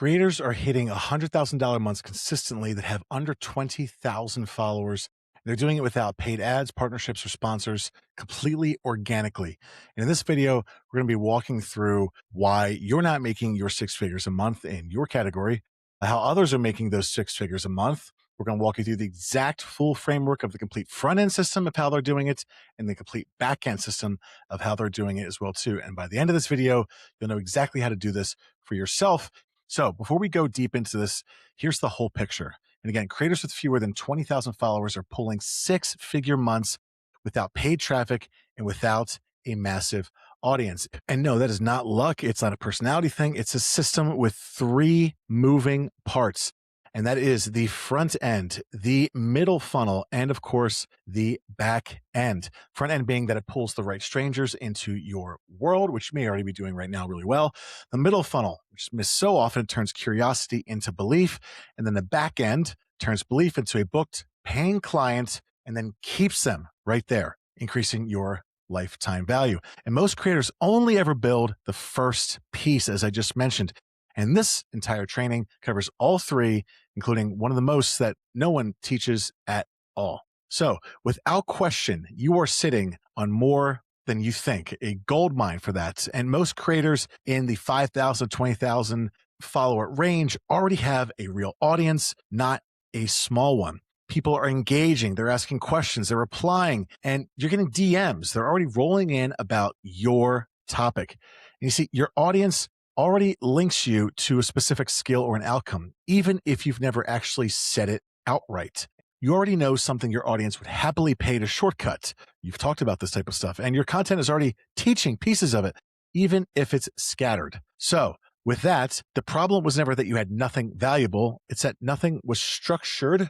Creators are hitting $100,000 months consistently that have under 20,000 followers. They're doing it without paid ads, partnerships, or sponsors, completely organically. And in this video, we're going to be walking through why you're not making your six figures a month in your category, how others are making those six figures a month. We're going to walk you through the exact full framework of the complete front end system of how they're doing it and the complete back end system of how they're doing it as well too. And by the end of this video, you'll know exactly how to do this for yourself. So before we go deep into this, here's the whole picture. And again, creators with fewer than 20,000 followers are pulling six-figure months without paid traffic and without a massive audience. And no, that is not luck. It's not a personality thing. It's a system with three moving parts. And that is the front end, the middle funnel, and of course, the back end. Front end being that it pulls the right strangers into your world, which you may already be doing right now really well. The middle funnel, which is missed so often, it turns curiosity into belief. And then the back end turns belief into a booked paying client and then keeps them right there, increasing your lifetime value. And most creators only ever build the first piece, as I just mentioned. And this entire training covers all three, including one of the most that no one teaches at all. So without question, you are sitting on more than you think, a gold mine for that. And most creators in the 5,000, 20,000 follower range already have a real audience, not a small one. People are engaging, they're asking questions, they're replying, and you're getting DMs. They're already rolling in about your topic. And you see, your audience already links you to a specific skill or an outcome, even if you've never actually said it outright. You already know something your audience would happily pay to shortcut. You've talked about this type of stuff, and your content is already teaching pieces of it, even if it's scattered. So with that, the problem was never that you had nothing valuable. It's that nothing was structured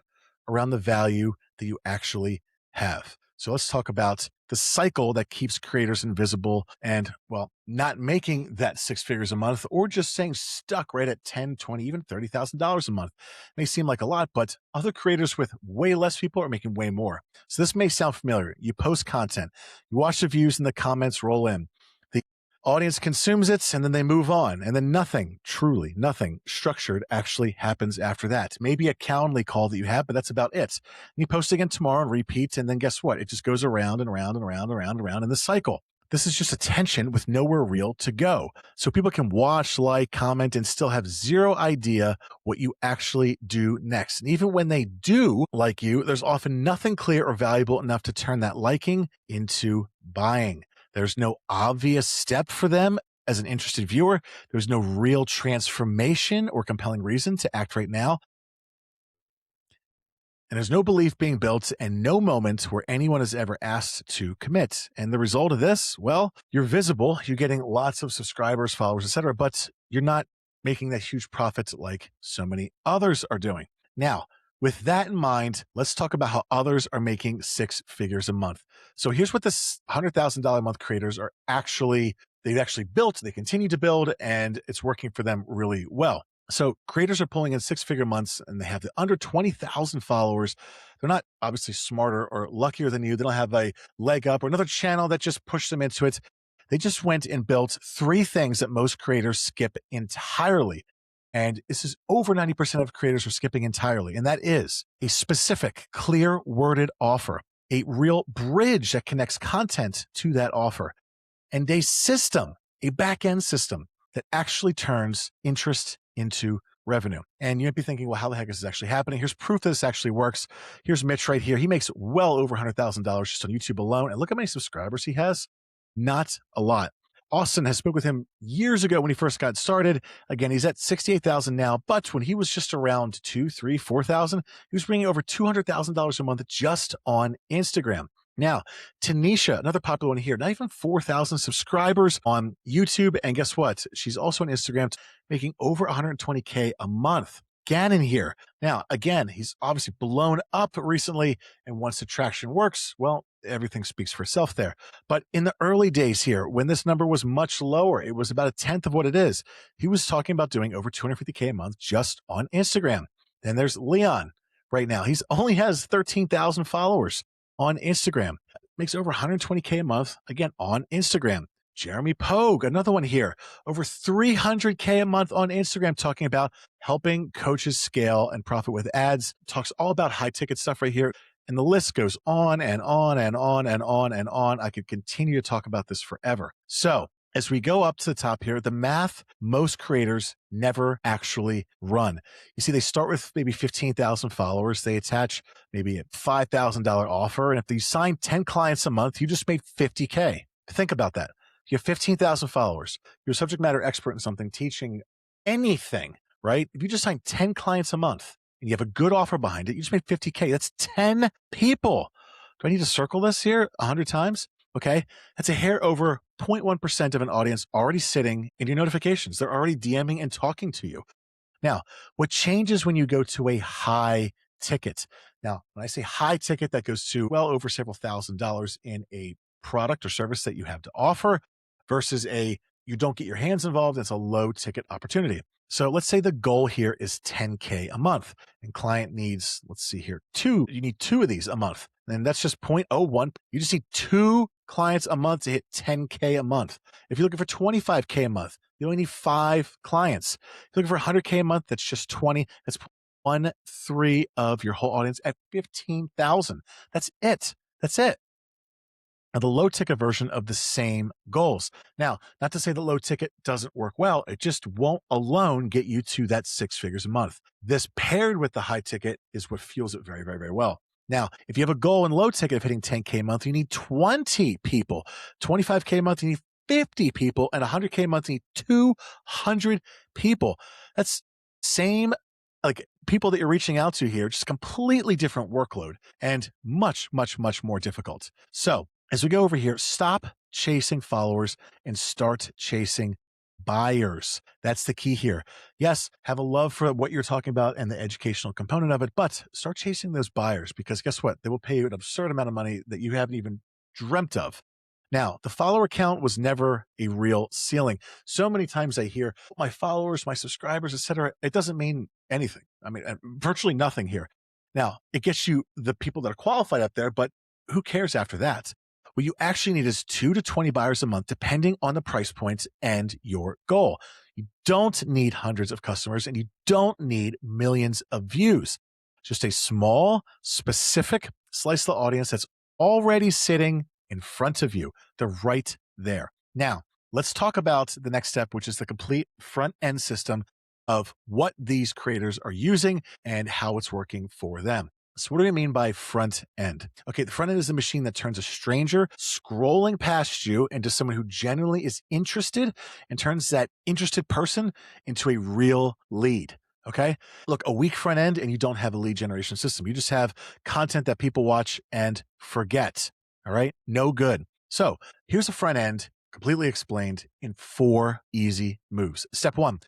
around the value that you actually have. So let's talk about the cycle that keeps creators invisible and, well, not making that six figures a month or just staying stuck right at 10, 20, even $30,000 a month. It may seem like a lot, but other creators with way less people are making way more. So this may sound familiar. You post content, you watch the views and the comments roll in. The audience consumes it and then they move on. And then nothing, truly nothing structured actually happens after that. Maybe a Calendly call that you have, but that's about it. And you post again tomorrow and repeat. And then guess what? It just goes around and around and around and around and around in the cycle. This is just attention with nowhere real to go. So people can watch, like, comment, and still have zero idea what you actually do next. And even when they do like you, there's often nothing clear or valuable enough to turn that liking into buying. There's no obvious step for them as an interested viewer. There's no real transformation or compelling reason to act right now. And there's no belief being built and no moment where anyone is ever asked to commit. And the result of this, well, you're visible, you're getting lots of subscribers, followers, etc., but you're not making that huge profit like so many others are doing. Now, with that in mind, let's talk about how others are making six figures a month. So here's what this $100,000 a month creators are they've actually built, they continue to build, and it's working for them really well. So creators are pulling in six-figure months and they have the under 20,000 followers. They're not obviously smarter or luckier than you. They don't have a leg up or another channel that just pushed them into it. They just went and built three things that most creators skip entirely. And this is over 90% of creators are skipping entirely. And that is a specific, clear worded offer, a real bridge that connects content to that offer, and a system, a back-end system that actually turns interest into revenue. And you might be thinking, well, how the heck is this actually happening? Here's proof that this actually works. Here's Mitch right here. He makes well over $100,000 just on YouTube alone. And look how many subscribers he has. Not a lot. Austin has spoke with him years ago when he first got started. Again, he's at 68,000 now, but when he was just around 2, 3, 4,000, he was bringing over $200,000 a month just on Instagram. Now, Tanisha, another popular one here, not even 4,000 subscribers on YouTube. And guess what? She's also on Instagram, making over 120K a month. Gannon here. Now, again, he's obviously blown up recently. And once the traction works, well, everything speaks for itself there. But in the early days here, when this number was much lower, it was about a tenth of what it is. He was talking about doing over 250K a month just on Instagram. Then there's Leon right now. He's only has 13,000 followers on Instagram, makes over 120K a month, again, on Instagram. Jeremy Pogue, another one here, over 300K a month on Instagram, talking about helping coaches scale and profit with ads. Talks all about high ticket stuff right here. And the list goes on and on and on and on and on. I could continue to talk about this forever. So, as we go up to the top here, the math most creators never actually run. You see, they start with maybe 15,000 followers. They attach maybe a $5,000 offer. And if you sign 10 clients a month, you just made 50K. Think about that. You have 15,000 followers. You're a subject matter expert in something, teaching anything, right? If you just sign 10 clients a month and you have a good offer behind it, you just made 50K. That's 10 people. Do I need to circle this here 100 times? Okay. That's a hair over 0.1% of an audience already sitting in your notifications. They're already DMing and talking to you. Now, what changes when you go to a high ticket? Now, when I say high ticket, that goes to well over several $1,000s in a product or service that you have to offer versus you don't get your hands involved. It's a low ticket opportunity. So let's say the goal here is 10K a month and client needs, let's see here, you need two of these a month. And that's just 0.01. You just need two clients a month to hit 10K a month. If you're looking for 25K a month, you only need 5 clients. If you're looking for 100K a month, that's just 20. That's 1/3 of your whole audience at 15,000. That's it. That's it. Now, the low ticket version of the same goals. Now, not to say the low ticket doesn't work well, it just won't alone get you to that 6 figures a month. This paired with the high ticket is what fuels it very, very, very well. Now, if you have a goal in low ticket of hitting 10K a month, you need 20 people. 25K a month, you need 50 people. And 100K a month, you need 200 people. That's same like people that you're reaching out to here, just completely different workload and much, much, much more difficult. So as we go over here, stop chasing followers and start chasing buyers. That's the key here. Yes, have a love for what you're talking about and the educational component of it, but start chasing those buyers because guess what? They will pay you an absurd amount of money that you haven't even dreamt of. Now, the follower count was never a real ceiling. So many times I hear my followers, my subscribers, etc. It doesn't mean anything. I mean, virtually nothing here. Now, it gets you the people that are qualified up there, but who cares after that? What you actually need is 2 to 20 buyers a month, depending on the price points and your goal. You don't need hundreds of customers and you don't need millions of views. Just a small, specific slice of the audience that's already sitting in front of you. They're right there. Now, let's talk about the next step, which is the complete front end system of what these creators are using and how it's working for them. So what do we mean by front end? Okay, the front end is a machine that turns a stranger scrolling past you into someone who genuinely is interested and turns that interested person into a real lead. Okay, look, a weak front end and you don't have a lead generation system. You just have content that people watch and forget. All right, no good. So here's a front end completely explained in 4 easy moves. Step 1.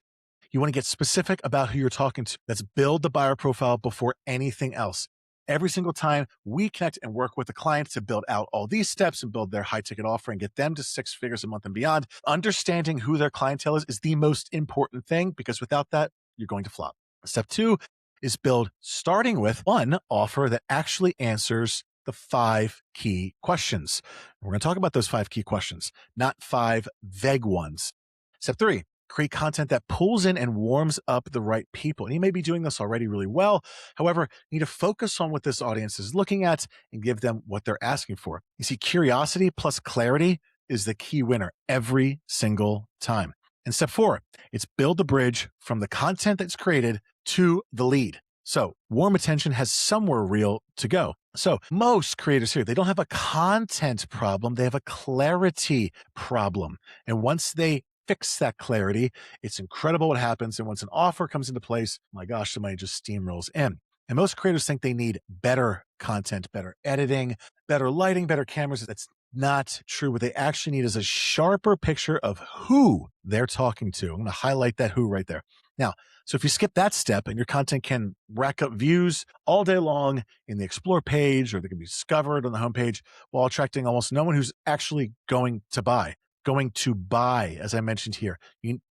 You want to get specific about who you're talking to. Let's build the buyer profile before anything else. Every single time we connect and work with the client to build out all these steps and build their high ticket offer and get them to 6 figures a month and beyond, understanding who their clientele is the most important thing because without that, you're going to flop. Step 2 is build starting with one offer that actually answers the 5 key questions. We're going to talk about those 5 key questions, not 5 vague ones. Step 3, create content that pulls in and warms up the right people. And you may be doing this already really well. However, you need to focus on what this audience is looking at and give them what they're asking for. You see, curiosity plus clarity is the key winner every single time. And step 4, it's build the bridge from the content that's created to the lead. So warm attention has somewhere real to go. So most creators here, they don't have a content problem. They have a clarity problem. And once they fix that clarity, it's incredible what happens. And once an offer comes into place, my gosh, somebody just steamrolls in. And most creators think they need better content, better editing, better lighting, better cameras. That's not true. What they actually need is a sharper picture of who they're talking to. I'm going to highlight that who right there. Now, so if you skip that step and your content can rack up views all day long in the explore page, or they can be discovered on the homepage while attracting almost no one who's actually going to buy, as I mentioned here.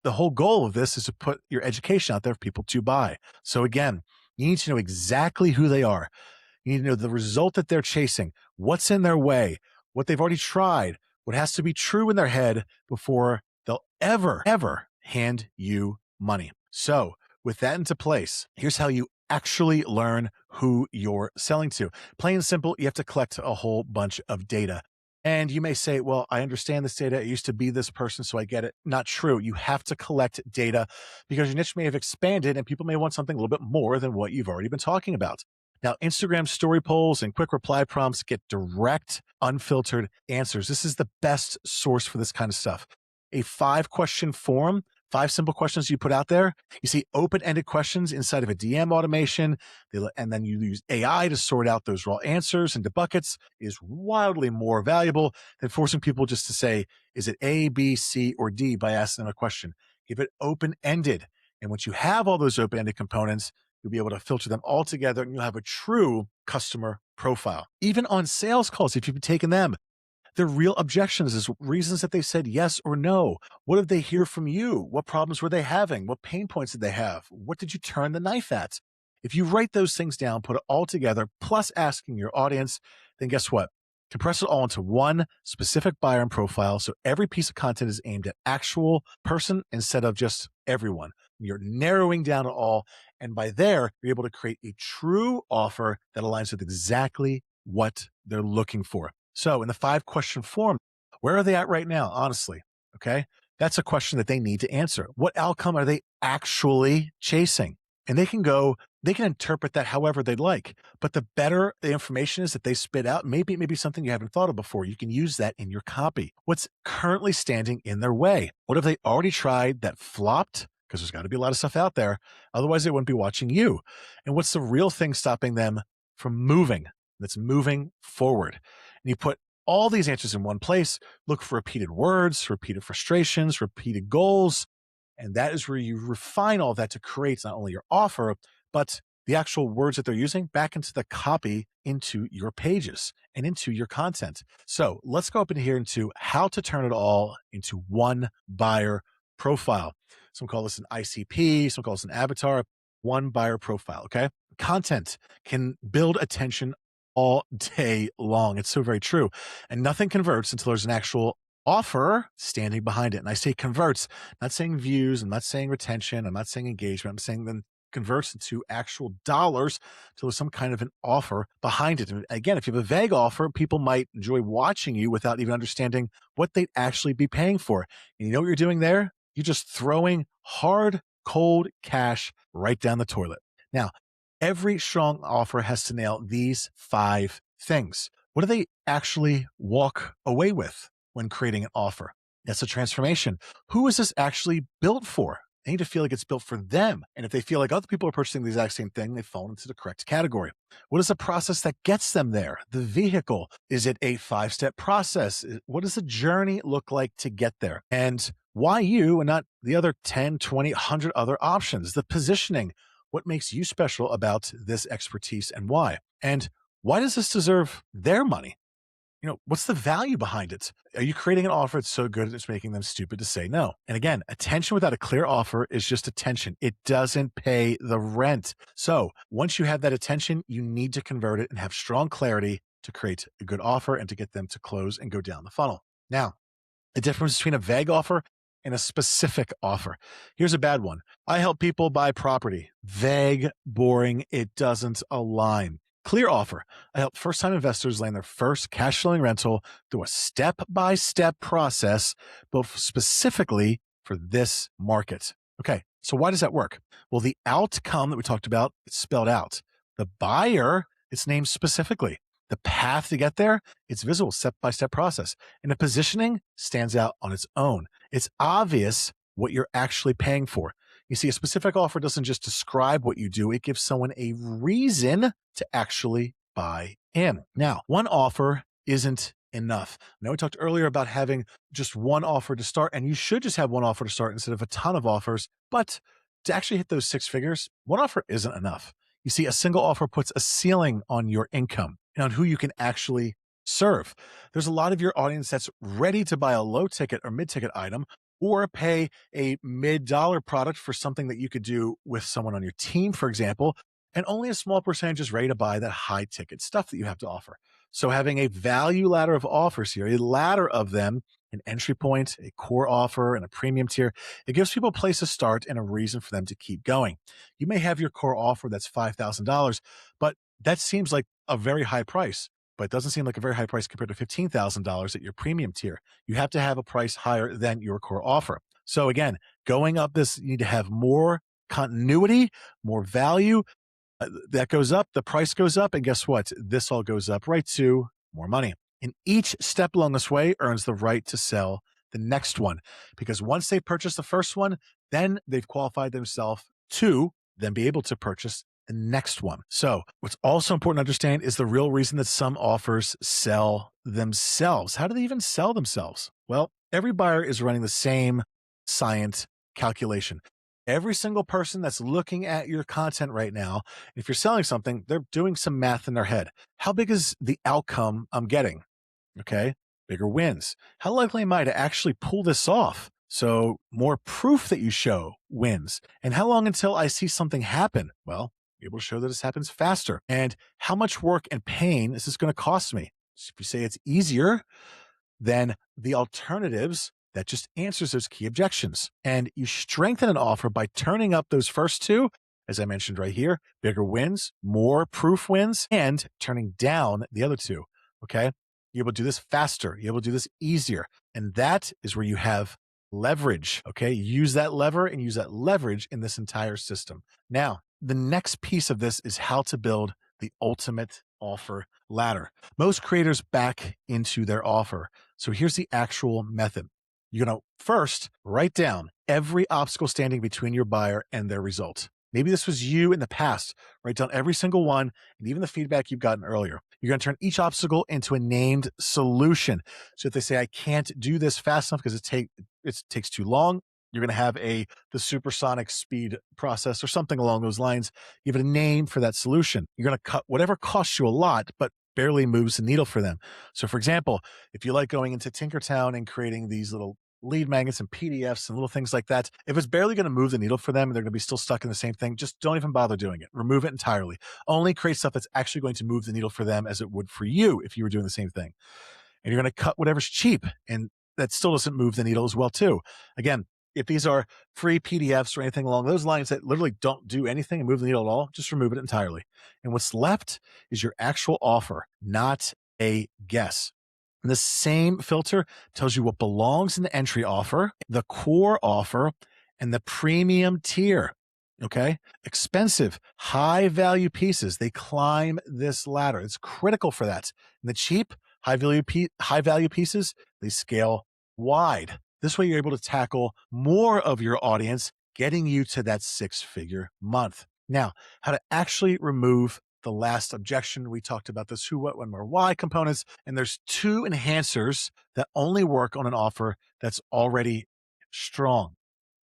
The whole goal of this is to put your education out there for people to buy. So again, you need to know exactly who they are. You need to know the result that they're chasing, what's in their way, what they've already tried, what has to be true in their head before they'll ever hand you money. So, with that into place, here's how you actually learn who you're selling to. Plain and simple, you have to collect a whole bunch of data. And you may say, well, I understand this data. It used to be this person, so I get it. Not true. You have to collect data because your niche may have expanded and people may want something a little bit more than what you've already been talking about. Now, Instagram story polls and quick reply prompts get direct, unfiltered answers. This is the best source for this kind of stuff. A 5-question form, 5 simple questions you put out there. You see open-ended questions inside of a DM automation, and then you use AI to sort out those raw answers into buckets is wildly more valuable than forcing people just to say, is it A, B, C, or D by asking them a question. Give it open-ended. And once you have all those open-ended components, you'll be able to filter them all together and you'll have a true customer profile. Even on sales calls, if you've taken them, their real objections is reasons that they said yes or no. What did they hear from you? What problems were they having? What pain points did they have? What did you turn the knife at? If you write those things down, put it all together, plus asking your audience, then guess what? Compress it all into one specific buyer and profile. So every piece of content is aimed at actual person instead of just everyone. You're narrowing down it all. And by there, you're able to create a true offer that aligns with exactly what they're looking for. So in the 5-question form, where are they at right now? Honestly, okay? That's a question that they need to answer. What outcome are they actually chasing? And they can interpret that however they'd like. But the better the information is that they spit out, maybe something you haven't thought of before. You can use that in your copy. What's currently standing in their way? What have they already tried that flopped? Because there's got to be a lot of stuff out there. Otherwise, they wouldn't be watching you. And what's the real thing stopping them from moving? That's moving forward. And you put all these answers in one place, look for repeated words, repeated frustrations, repeated goals. And that is where you refine all that to create not only your offer, but the actual words that they're using back into the copy into your pages and into your content. So let's go up in here into how to turn it all into one buyer profile. Some call this an ICP, some call this an avatar, one buyer profile. Okay. Content can build attention all day long. It's so very true. And nothing converts until there's an actual offer standing behind it. And I say converts, not saying views, I'm not saying retention, I'm not saying engagement, I'm saying then converts into actual dollars till there's some kind of an offer behind it. And again, if you have a vague offer, people might enjoy watching you without even understanding what they'd actually be paying for. And you know what you're doing there? You're just throwing hard, cold cash right down the toilet. Now, every strong offer has to nail these 5 things. What do they actually walk away with when creating an offer? That's a transformation. Who is this actually built for? They need to feel like it's built for them. And if they feel like other people are purchasing the exact same thing, they fall into the correct category. What is the process that gets them there? The vehicle. Is it a 5-step process? What does the journey look like to get there? And why you and not the other 10, 20, 100 other options? The positioning. What makes you special about this expertise and why? And why does this deserve their money? What's the value behind it? Are you creating an offer that's so good it's making them stupid to say no? And again, attention without a clear offer is just attention. It doesn't pay the rent. So once you have that attention, you need to convert it and have strong clarity to create a good offer and to get them to close and go down the funnel. Now, the difference between a vague offer and a specific offer. Here's a bad one. I help people buy property. Vague, boring, it doesn't align. Clear offer. I help first-time investors land their first cash-flowing rental through a step-by-step process, both specifically for this market. Okay, so why does that work? Well, the outcome that we talked about, it's spelled out. The buyer, it's named specifically. The path to get there, it's visible, step-by-step process. And the positioning stands out on its own. It's obvious what you're actually paying for. You see, a specific offer doesn't just describe what you do, it gives someone a reason to actually buy in. Now, one offer isn't enough. I know we talked earlier about having just one offer to start, and you should just have one offer to start instead of a ton of offers. But to actually hit those 6 figures, one offer isn't enough. You see, a single offer puts a ceiling on your income and on who you can actually serve. There's a lot of your audience that's ready to buy a low ticket or mid ticket item or pay a mid-dollar product for something that you could do with someone on your team, for example, and only a small percentage is ready to buy that high ticket stuff that you have to offer. So having a value ladder of offers here, a ladder of them, an entry point, a core offer, and a premium tier, it gives people a place to start and a reason for them to keep going. You may have your core offer that's $5,000, but that seems like a very high price, but it doesn't seem like a very high price compared to $15,000 at your premium tier. You have to have a price higher than your core offer. So again, going up this, you need to have more continuity, more value, that goes up, the price goes up, and guess what? This all goes up right to more money. And each step along this way earns the right to sell the next one. Because once they purchase the first one, then they've qualified themselves to then be able to purchase the next one. So what's also important to understand is the real reason that some offers sell themselves. How do they even sell themselves? Well, every buyer is running the same science calculation. Every single person that's looking at your content right now, if you're selling something, they're doing some math in their head. How big is the outcome I'm getting? Okay. Bigger wins. How likely am I to actually pull this off? So more proof that you show wins. And how long until I see something happen? Well, be able to show that this happens faster. And how much work and pain is this going to cost me? So if you say it's easier, then the alternatives, that just answers those key objections. And you strengthen an offer by turning up those first two, as I mentioned right here, bigger wins, more proof wins, and turning down the other two. Okay. You're able to do this faster. You're able to do this easier. And that is where you have leverage. Okay. Use that lever and use that leverage in this entire system. Now, the next piece of this is how to build the ultimate offer ladder. Most creators back into their offer. So here's the actual method. You're going to first write down every obstacle standing between your buyer and their result. Maybe this was you in the past. Write down every single one and even the feedback you've gotten earlier. You're going to turn each obstacle into a named solution. So if they say, I can't do this fast enough because it takes too long, you're going to have the supersonic speed process or something along those lines. Give it a name for that solution. You're going to cut whatever costs you a lot, but barely moves the needle for them. So for example, if you like going into Tinkertown and creating these little lead magnets and PDFs and little things like that, if it's barely going to move the needle for them and they're going to be still stuck in the same thing, just don't even bother doing it. Remove it entirely. Only create stuff that's actually going to move the needle for them as it would for you if you were doing the same thing. And you're going to cut whatever's cheap and that still doesn't move the needle as well too. Again, if these are free PDFs or anything along those lines that literally don't do anything and move the needle at all, just remove it entirely. And what's left is your actual offer, not a guess. And the same filter tells you what belongs in the entry offer, the core offer, and the premium tier. Okay. Expensive, high value pieces. They climb this ladder. It's critical for that. And the cheap, high value pieces, they scale wide. This way you're able to tackle more of your audience, getting you to that 6-figure month. Now, how to actually remove the last objection. We talked about this who, what, when, where, why components, and there's 2 enhancers that only work on an offer that's already strong.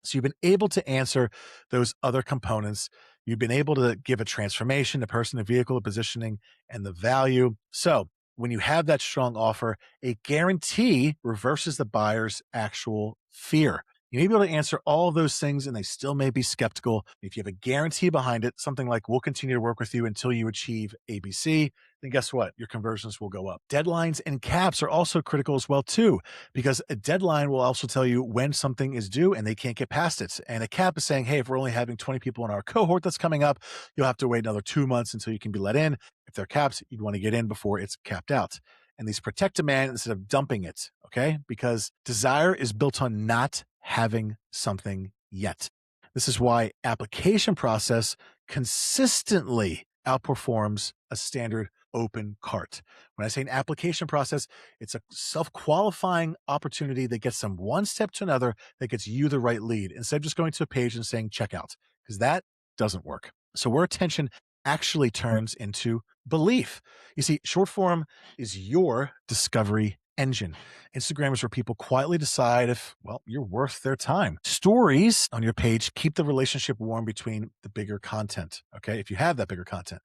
So you've been able to answer those other components. You've been able to give a transformation, the person, the vehicle, the positioning, and the value. So when you have that strong offer, a guarantee reverses the buyer's actual fear. You may be able to answer all of those things and they still may be skeptical. If you have a guarantee behind it, something like we'll continue to work with you until you achieve ABC, then guess what? Your conversions will go up. Deadlines and caps are also critical as well too, because a deadline will also tell you when something is due and they can't get past it. And a cap is saying, hey, if we're only having 20 people in our cohort that's coming up, you'll have to wait another 2 months until you can be let in. If they're capped, you'd want to get in before it's capped out. And these protect demand instead of dumping it, okay? Because desire is built on not having something yet. This is why application process consistently outperforms a standard open cart. When I say an application process, it's a self-qualifying opportunity that gets them one step to another that gets you the right lead instead of just going to a page and saying checkout, because that doesn't work. So where attention actually turns into belief. You see, short form is your discovery engine. Instagram is where people quietly decide if, well, you're worth their time. Stories on your page keep the relationship warm between the bigger content, okay, if you have that bigger content.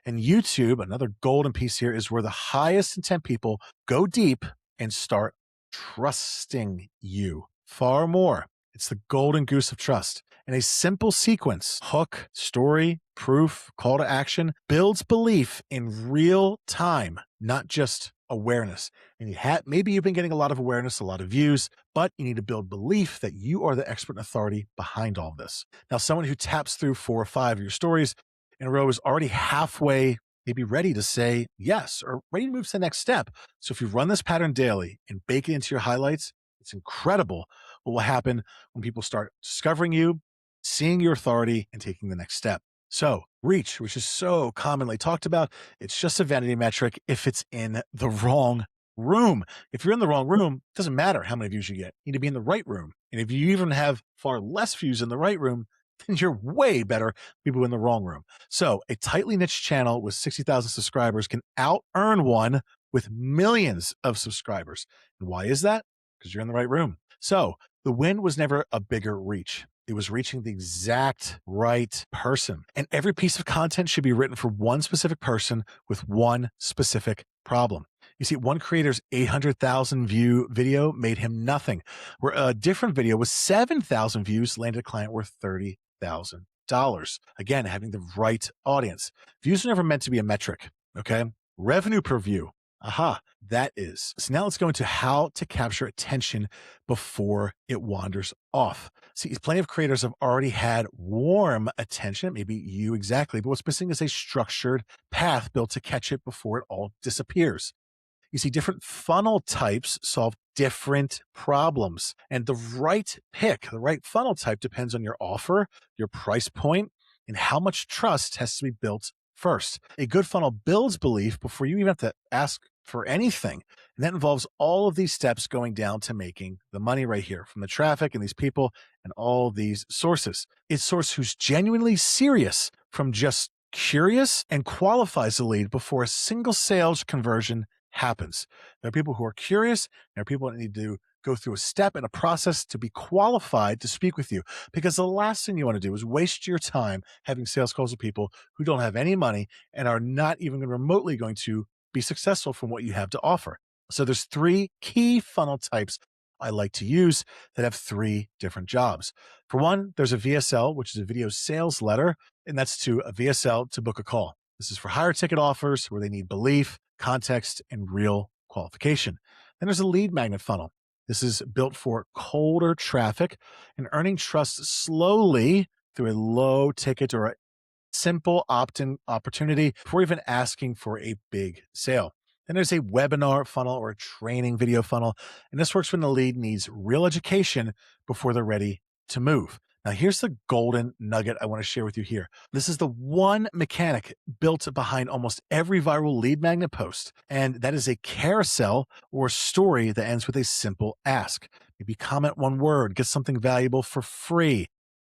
And YouTube, another golden piece here, is where the highest intent people go deep and start trusting you far more. It's the golden goose of trust. And a simple sequence, hook, story, proof, call to action, builds belief in real time. not just awareness. And maybe you've been getting a lot of awareness, a lot of views, but you need to build belief that you are the expert and authority behind all this. Now, someone who taps through 4 or 5 of your stories in a row is already halfway, maybe ready to say yes or ready to move to the next step. So if you run this pattern daily and bake it into your highlights, it's incredible what will happen when people start discovering you, seeing your authority, and taking the next step. So, reach, which is so commonly talked about, it's just a vanity metric if it's in the wrong room. If you're in the wrong room, it doesn't matter how many views you get. You need to be in the right room. And if you even have far less views in the right room, then you're way better people in the wrong room. So, a tightly niched channel with 60,000 subscribers can out earn one with millions of subscribers. And why is that? Because you're in the right room. So, the win was never a bigger reach. It was reaching the exact right person. And every piece of content should be written for one specific person with one specific problem. You see, one creator's 800,000 view video made him nothing, where a different video with 7,000 views landed a client worth $30,000. Again, having the right audience. Views are never meant to be a metric, okay? Revenue per view. Aha, that is. So now let's go into how to capture attention before it wanders off. See, plenty of creators have already had warm attention, maybe you exactly, but what's missing is a structured path built to catch it before it all disappears. You see, different funnel types solve different problems, and the right funnel type depends on your offer, your price point, and how much trust has to be built first. A good funnel builds belief before you even have to ask for anything. And that involves all of these steps going down to making the money right here from the traffic and these people and all these sources. It's source who's genuinely serious from just curious and qualifies the lead before a single sales conversion happens. There are people who are curious. There are people that need to go through a step and a process to be qualified to speak with you, because the last thing you want to do is waste your time having sales calls with people who don't have any money and are not even remotely going to be successful from what you have to offer. So there's 3 key funnel types I like to use that have 3 different jobs. For one, there's a VSL, which is a video sales letter, and that's to a VSL to book a call. This is for higher ticket offers where they need belief, context, and real qualification. Then there's a lead magnet funnel. This is built for colder traffic and earning trust slowly through a low ticket or a simple opt-in opportunity before even asking for a big sale. Then there's a webinar funnel or a training video funnel, and this works when the lead needs real education before they're ready to move. Now, here's the golden nugget I want to share with you here. This is the one mechanic built behind almost every viral lead magnet post, and that is a carousel or story that ends with a simple ask. Maybe comment one word, get something valuable for free.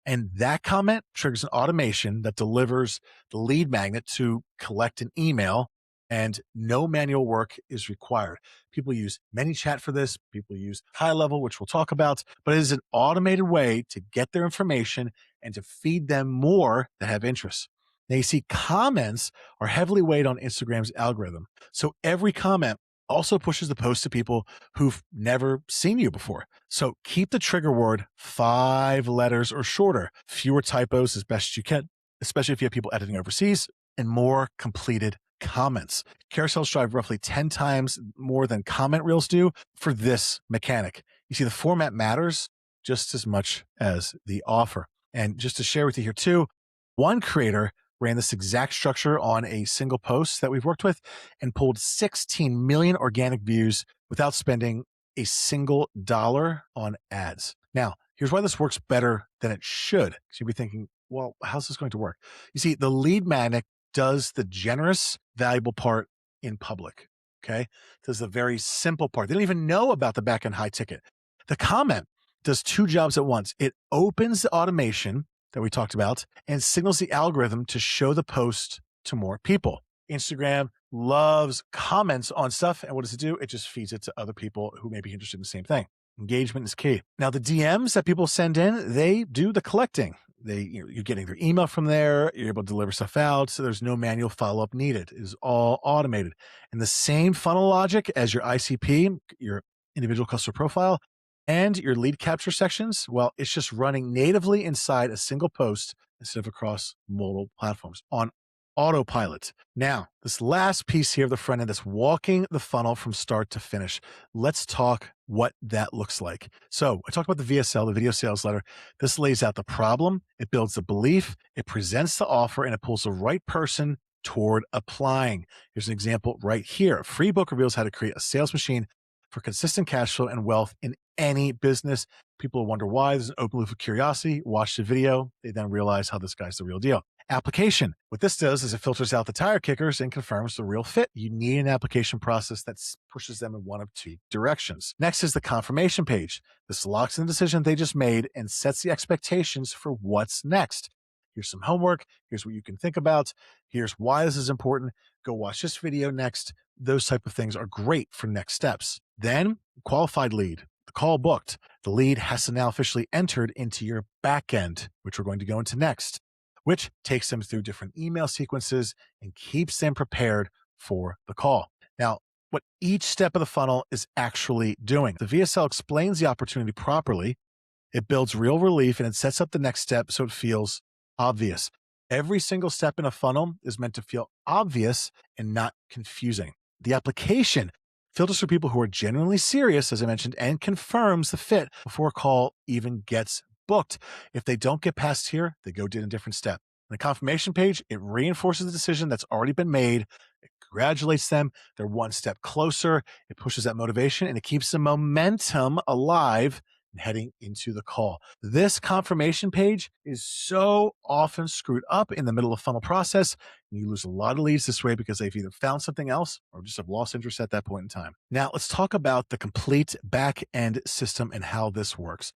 And that comment triggers an automation that delivers the lead magnet to collect an email, and no manual work is required. People use ManyChat for this. People use High Level, which we'll talk about, but it is an automated way to get their information and to feed them more that have interest. Now, you see, comments are heavily weighed on Instagram's algorithm. So every comment also pushes the post to people who've never seen you before. So keep the trigger word 5 letters or shorter, fewer typos as best you can, especially if you have people editing overseas, and more completed comments. Carousels drive roughly 10 times more than comment reels do for this mechanic. You see, the format matters just as much as the offer. And just to share with you here too, one creator ran this exact structure on a single post that we've worked with and pulled 16 million organic views without spending a single dollar on ads. Now, here's why this works better than it should. So you'll be thinking, well, how's this going to work? You see, the lead magnet does the generous, valuable part in public. Okay. Does the very simple part. They don't even know about the back end high ticket. The comment does 2 jobs at once. It opens the automation that we talked about and signals the algorithm to show the post to more people. Instagram loves comments on stuff. And what does it do? It just feeds it to other people who may be interested in the same thing. Engagement is key. Now, the DMs that people send in, they do the collecting. You're getting their email from there. You're able to deliver stuff out. So there's no manual follow-up needed. It is all automated. And the same funnel logic as your ICP, your individual customer profile, and your lead capture sections, well, it's just running natively inside a single post instead of across multiple platforms on autopilot. Now, this last piece here of the front end that's walking the funnel from start to finish. Let's talk what that looks like. So I talked about the VSL, the video sales letter. This lays out the problem, it builds the belief, it presents the offer, and it pulls the right person toward applying. Here's an example right here. A free book reveals how to create a sales machine for consistent cash flow and wealth in any business. People wonder why. There's an open loop of curiosity. Watch the video. They then realize how this guy's the real deal. Application. What this does is it filters out the tire kickers and confirms the real fit. You need an application process that pushes them in one of two directions. Next is the confirmation page. This locks in the decision they just made and sets the expectations for what's next. Here's some homework. Here's what you can think about. Here's why this is important. Go watch this video next. Those type of things are great for next steps. Then qualified lead, the call booked. The lead has to now officially entered into your back end, which we're going to go into next, which takes them through different email sequences and keeps them prepared for the call. Now, what each step of the funnel is actually doing. The VSL explains the opportunity properly. It builds real relief and it sets up the next step so it feels obvious. Every single step in a funnel is meant to feel obvious and not confusing. The application filters for people who are genuinely serious, as I mentioned, and confirms the fit before a call even gets booked. If they don't get past here, they go to a different step. On the confirmation page, it reinforces the decision that's already been made. It congratulates them. They're one step closer. It pushes that motivation and it keeps the momentum alive and heading into the call. This confirmation page is so often screwed up in the middle of funnel process. And you lose a lot of leads this way because they've either found something else or just have lost interest at that point in time. Now, let's talk about the complete back end system and how this works.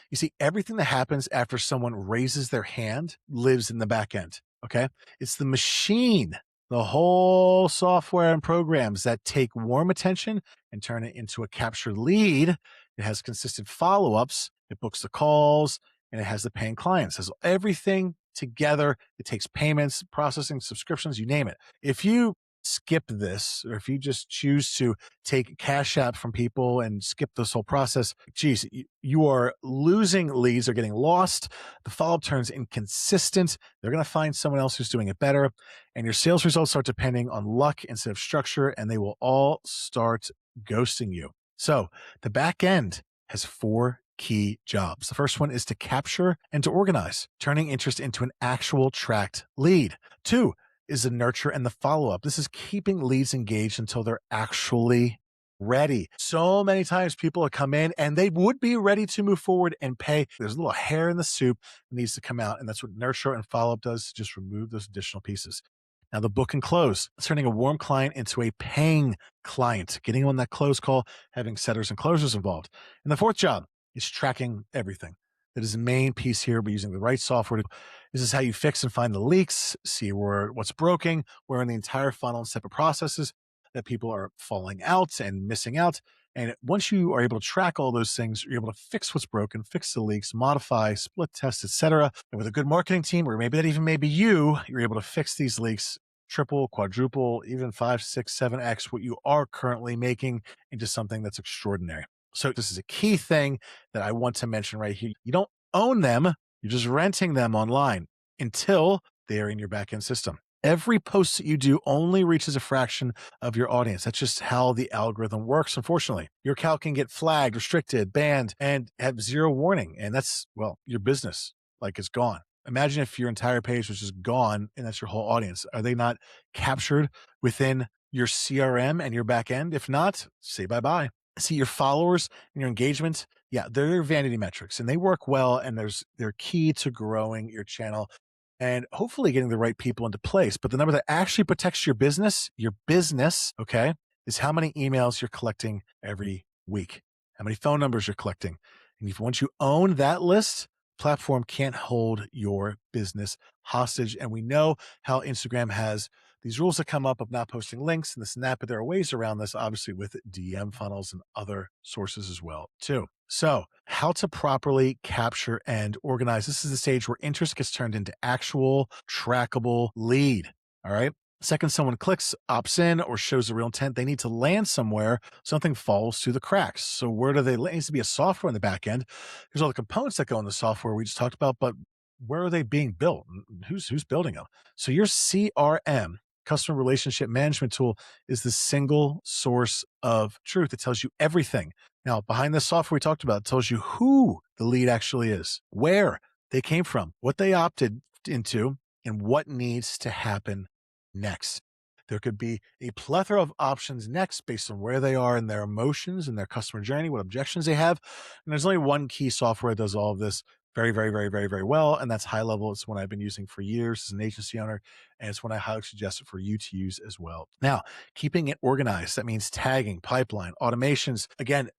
You see, everything that happens after someone raises their hand lives in the back end. Okay. It's the machine, the whole software and programs that take warm attention and turn it into a captured lead. It has consistent follow-ups. It books the calls and it has the paying clients. It has everything together. It takes payments, processing, subscriptions, you name it. If you skip this, or if you just choose to take Cash App from people and skip this whole process, geez, you are losing leads. They're getting lost. The follow-up turns inconsistent. They're going to find someone else who's doing it better. And your sales results start depending on luck instead of structure, and they will all start ghosting you. So the back end has 4 key jobs. The first one is to capture and to organize, turning interest into an actual tracked lead. 2 is the nurture and the follow-up. This is keeping leads engaged until they're actually ready. So many times people will come in and they would be ready to move forward and pay. There's a little hair in the soup that needs to come out. And that's what nurture and follow-up does, just remove those additional pieces. Now the book and close, turning a warm client into a paying client, getting on that close call, having setters and closers involved. And the 4th job is tracking everything. That is the main piece here. We're using the right software. This is how you fix and find the leaks, see what's broken, where in the entire funnel and separate processes that people are falling out and missing out. And once you are able to track all those things, you're able to fix what's broken, fix the leaks, modify, split test, etc. And with a good marketing team, or maybe that even maybe you're able to fix these leaks triple, quadruple, even 5, 6, 7x what you are currently making into something that's extraordinary. So this is a key thing that I want to mention right here. You don't own them. You're just renting them online until they are in your backend system. Every post that you do only reaches a fraction of your audience. That's just how the algorithm works, unfortunately. Your account can get flagged, restricted, banned, and have 0 warning. And that's, well, your business, like it's gone. Imagine if your entire page was just gone and that's your whole audience. Are they not captured within your CRM and your back end? If not, say bye-bye. See, your followers and your engagement, yeah, they're vanity metrics and they work well, and they're key to growing your channel and hopefully getting the right people into place. But the number that actually protects your business, okay, is how many emails you're collecting every week, how many phone numbers you're collecting. And once you own that list, platform can't hold your business hostage. And we know how Instagram has these rules that come up of not posting links and this and that, but there are ways around this, obviously, with DM funnels and other sources as well, too. So how to properly capture and organize. This is the stage where interest gets turned into actual trackable lead. All right. Second, someone clicks, opts in, or shows the real intent, they need to land somewhere. Something falls through the cracks. So where do they land? It needs to be a software in the back end. There's all the components that go in the software we just talked about, but where are they being built? Who's building them? So your CRM, customer relationship management tool, is the single source of truth. It tells you everything. Now, behind this software we talked about, it tells you who the lead actually is, where they came from, what they opted into, and what needs to happen next. There could be a plethora of options next based on where they are in their emotions and their customer journey, what objections they have. And there's only one key software that does all of this very, very, very, very, very well. And that's High Level. It's one I've been using for years as an agency owner. And it's one I highly suggest it for you to use as well. Now, keeping it organized, that means tagging, pipeline, automations. Again,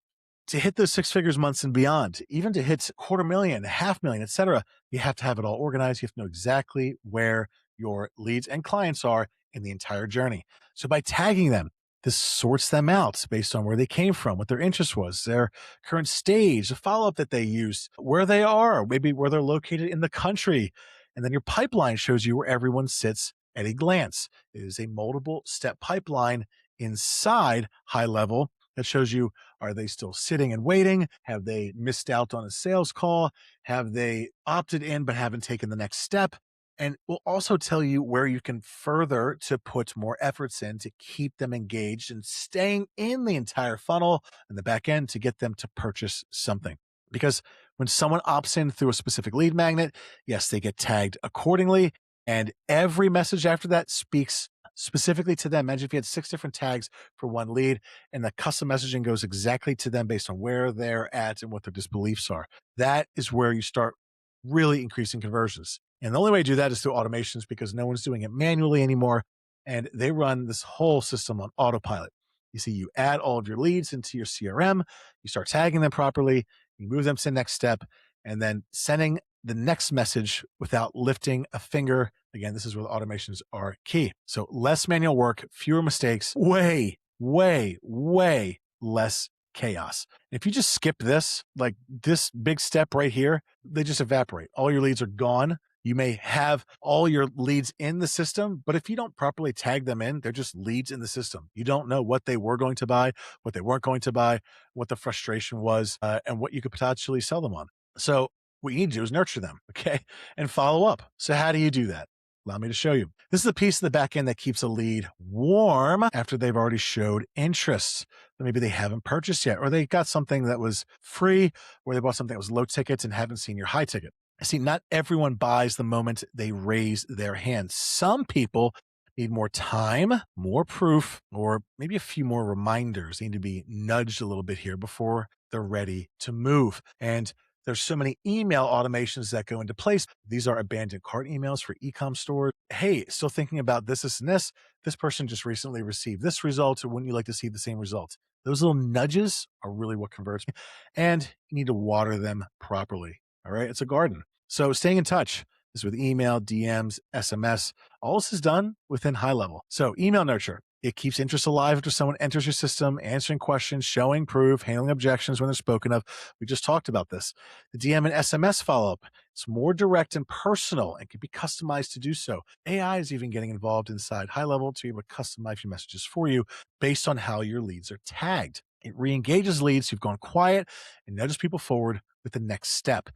to hit those six figures months and beyond, even to hit 250,000, 500,000, etc., you have to have it all organized. You have to know exactly where your leads and clients are in the entire journey. So by tagging them, this sorts them out based on where they came from, what their interest was, their current stage, the follow-up that they used, where they are, maybe where they're located in the country. And then your pipeline shows you where everyone sits at a glance. It is a multiple step pipeline inside High Level that shows you, are they still sitting and waiting? Have they missed out on a sales call? Have they opted in but haven't taken the next step? And we'll also tell you where you can further to put more efforts in to keep them engaged and staying in the entire funnel and the back end to get them to purchase something. Because when someone opts in through a specific lead magnet, yes, they get tagged accordingly. And every message after that speaks specifically to them. Imagine if you had 6 different tags for one lead and the custom messaging goes exactly to them based on where they're at and what their disbeliefs are. That is where you start really increasing conversions. And the only way to do that is through automations because no one's doing it manually anymore. And they run this whole system on autopilot. You see, you add all of your leads into your CRM, you start tagging them properly, you move them to the next step, and then sending the next message without lifting a finger. Again, this is where the automations are key. So less manual work, fewer mistakes, way, way, way less chaos. If you just skip this, like this big step right here, they just evaporate. All your leads are gone. You may have all your leads in the system, but if you don't properly tag them in, they're just leads in the system. You don't know what they were going to buy, what they weren't going to buy, what the frustration was, and what you could potentially sell them on. So what you need to do is nurture them, okay, and follow up. So how do you do that? Allow me to show you. This is the piece in the back end that keeps a lead warm after they've already showed interest. Maybe they haven't purchased yet, or they got something that was free, or they bought something that was low ticket and haven't seen your high ticket. See, not everyone buys the moment they raise their hand. Some people need more time, more proof, or maybe a few more reminders. They need to be nudged a little bit here before they're ready to move. And there's so many email automations that go into place. These are abandoned cart emails for e-com stores. Hey, still thinking about this, this, and this. This person just recently received this result. Or wouldn't you like to see the same result? Those little nudges are really what converts me. And you need to water them properly. All right. It's a garden. So staying in touch is with email, DMs, SMS. All this is done within High Level. So email nurture. It keeps interest alive after someone enters your system, answering questions, showing proof, handling objections when they're spoken of. We just talked about this. The DM and SMS follow-up. It's more direct and personal and can be customized to do so. AI is even getting involved inside High Level to be able to customize your messages for you based on how your leads are tagged. It re-engages leads who've gone quiet and nudges people forward with the next step.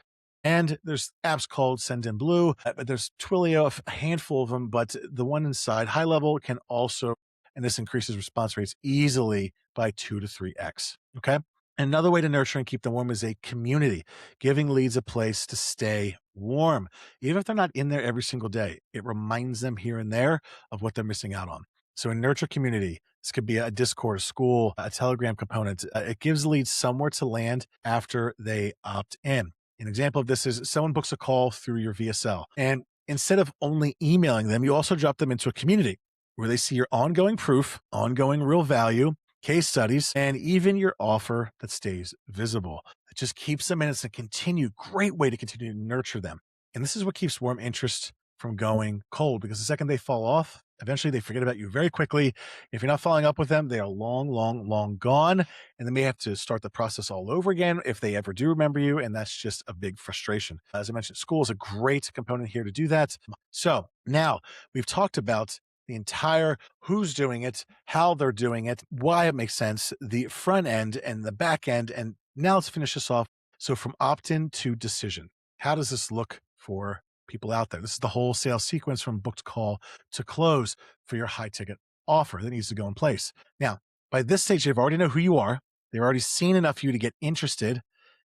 And there's apps called Sendinblue, but there's Twilio, a handful of them, but the one inside High Level can also, and this increases response rates easily by 2 to 3x. Okay. Another way to nurture and keep them warm is a community, giving leads a place to stay warm. Even if they're not in there every single day, it reminds them here and there of what they're missing out on. So a nurture community, this could be a Discord, a school, a Telegram component. It gives leads somewhere to land after they opt in. An example of this is someone books a call through your VSL. And instead of only emailing them, you also drop them into a community where they see your ongoing proof, ongoing real value, case studies, and even your offer that stays visible. It just keeps them in. It's a great way to continue to nurture them. And this is what keeps warm interest from going cold, because the second they fall off, eventually they forget about you very quickly. If you're not following up with them, they are long, long, long gone. And they may have to start the process all over again if they ever do remember you. And that's just a big frustration. As I mentioned, school is a great component here to do that. So now we've talked about the entire who's doing it, how they're doing it, why it makes sense, the front end and the back end. And now let's finish this off. So from opt-in to decision, how does this look for people out there. This is the whole sales sequence from booked call to close for your high ticket offer that needs to go in place. Now, by this stage, they've already know who you are. They've already seen enough of you to get interested.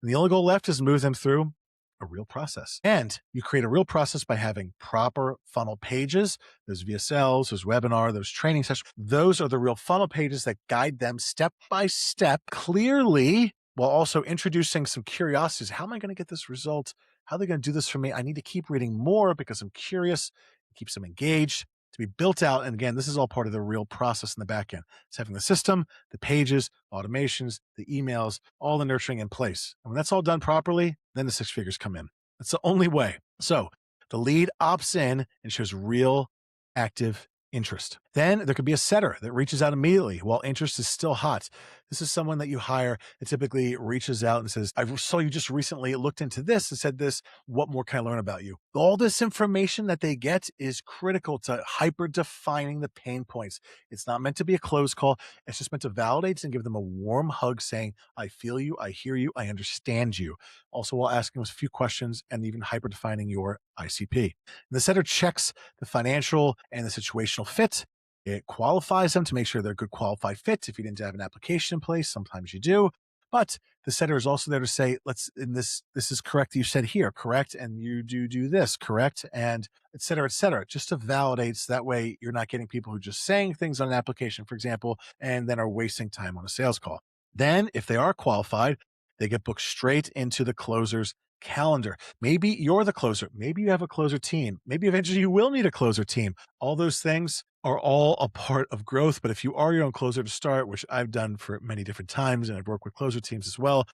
And the only goal left is move them through a real process. And you create a real process by having proper funnel pages, those VSLs, those webinar, those training sessions. Those are the real funnel pages that guide them step by step clearly, while also introducing some curiosities. How am I going to get this result? How are they going to do this for me? I need to keep reading more because I'm curious. It keeps them engaged to be built out. And again, this is all part of the real process in the back end. It's having the system, the pages, automations, the emails, all the nurturing in place. And when that's all done properly, then the six figures come in. That's the only way. So the lead opts in and shows real active interest. Then there could be a setter that reaches out immediately while interest is still hot. This is someone that you hire that typically reaches out and says, I saw you just recently looked into this and said this. What more can I learn about you? All this information that they get is critical to hyper defining the pain points. It's not meant to be a close call. It's just meant to validate and give them a warm hug saying, I feel you, I hear you, I understand you. Also, while asking us a few questions and even hyper defining your ICP. And the setter checks the financial and the situational fit. It qualifies them to make sure they're a good qualified fit. If you didn't have an application in place, sometimes you do. But the setter is also there to say, this is correct. You said here, correct. And you do this, correct. And et cetera, just to validate. So that way you're not getting people who are just saying things on an application, for example, and then are wasting time on a sales call. Then if they are qualified, they get booked straight into the closer's calendar. Maybe you're the closer. Maybe you have a closer team. Maybe eventually you will need a closer team. All those things are all a part of growth. But if you are your own closer to start, which I've done for many different times, and I've worked with closer teams as well,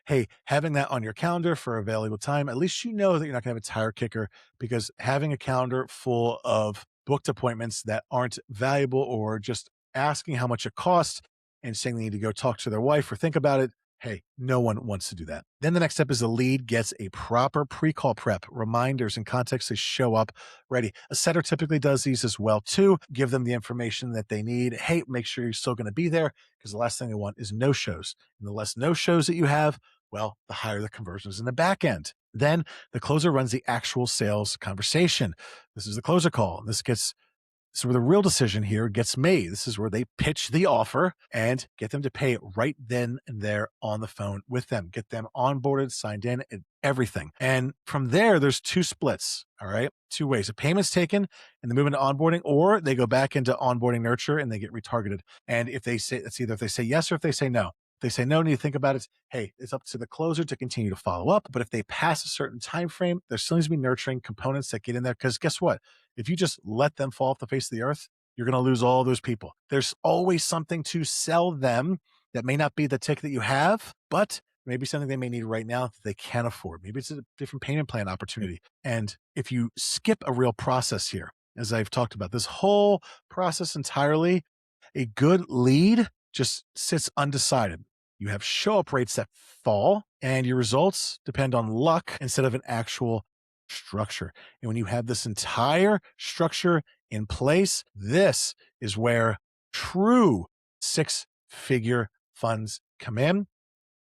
hey, having that on your calendar for a valuable time, at least you know that you're not going to have a tire kicker, because having a calendar full of booked appointments that aren't valuable or just asking how much it costs and saying they need to go talk to their wife or think about it, hey, no one wants to do that. Then the next step is the lead gets a proper pre-call prep, reminders and context to show up ready. A setter typically does these as well too. Give them the information that they need. Hey, make sure you're still going to be there, because the last thing they want is no-shows. And the less no-shows that you have, well, the higher the conversions in the back end. Then the closer runs the actual sales conversation. This is the closer call. This is where the real decision here gets made. This is where they pitch the offer and get them to pay right then and there on the phone with them, get them onboarded, signed in, and everything. And from there, there's two splits. All right. Two ways. A payment's taken and they move into onboarding, or they go back into onboarding nurture and they get retargeted. And if they say, it's either if they say yes or if they say no. If they say no, and you think about it, hey, it's up to the closer to continue to follow up. But if they pass a certain time frame, there still needs to be nurturing components that get in there. Because guess what? If you just let them fall off the face of the earth, you're going to lose all those people. There's always something to sell them that may not be the ticket that you have, but maybe something they may need right now that they can't afford. Maybe it's a different payment plan opportunity. And if you skip a real process here, as I've talked about, this whole process entirely, a good lead just sits undecided. You have show up rates that fall, and your results depend on luck instead of an actual structure. And when you have this entire structure in place, this is where true six-figure funds come in,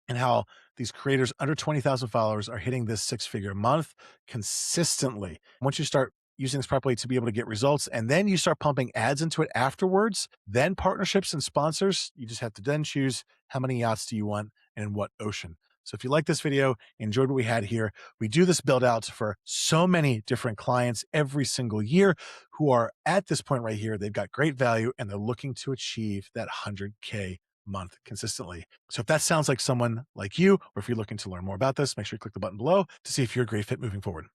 and how these creators under 20,000 followers are hitting this six-figure month consistently. Once you start using this properly to be able to get results, and then you start pumping ads into it afterwards, then partnerships and sponsors, you just have to then choose how many yachts do you want and in what ocean. So if you like this video, enjoyed what we had here, we do this build out for so many different clients every single year who are at this point right here. They've got great value and they're looking to achieve that 100K month consistently. So if that sounds like someone like you, or if you're looking to learn more about this, make sure you click the button below to see if you're a great fit moving forward.